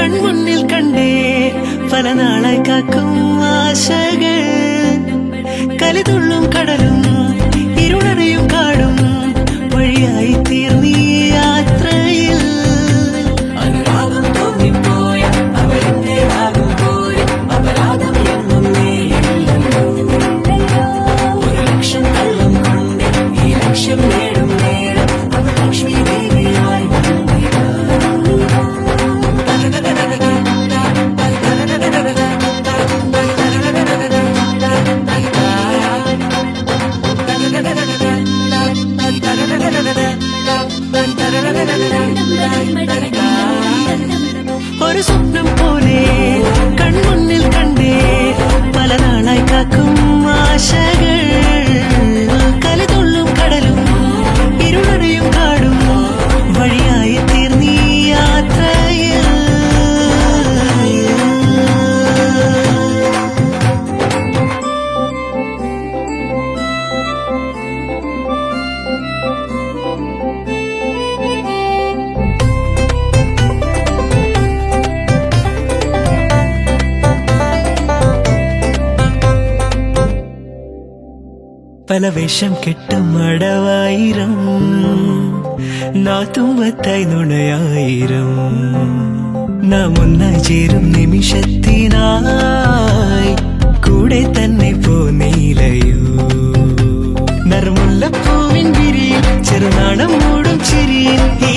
കൺമുന്നിൽ കണ്ടേ പല നാളായി കാക്കും ആശകൾ കലിതുള്ളും കടലും ഇരുളറിയും കാടും വഴിയായി തീർന്നീ യാത്രയിൽ അനുരാഗം തോന്നിപ്പോയ അവരെന്റേതാകും പോലെ അപരാധം എന്നും നേരില്ലല്ലോ ഒരു ലക്ഷം കള്ളം കൊണ്ട് ഈ ലക്ഷ്യം നേടും നേരം അവർ ലക്ഷ്മി ദേവിയായി ഒരു സ്വപ്നം പോലെ കൺമുന്നിൽ കണ്ടേ പല നാളായി കാക്കും ആശകൾ കലിതുള്ളും കടലും ഇരുളറിയും കാടും വഴിയായി തീർന്നീ യാത്രയിൽ പല വേഷം കെട്ടും അടവായിരം നാത്തുമ്പത്തായി നുണയായിരം നാം ഒന്നായി ചേരും നിമിഷത്തിനായി കൂടെ തന്നെ പോന്നീലയോ നറുമുല്ലപ്പൂവിൻ വിരിയിൽ ചെറുനാണം മൂടും ചിരിയിൽ ഈ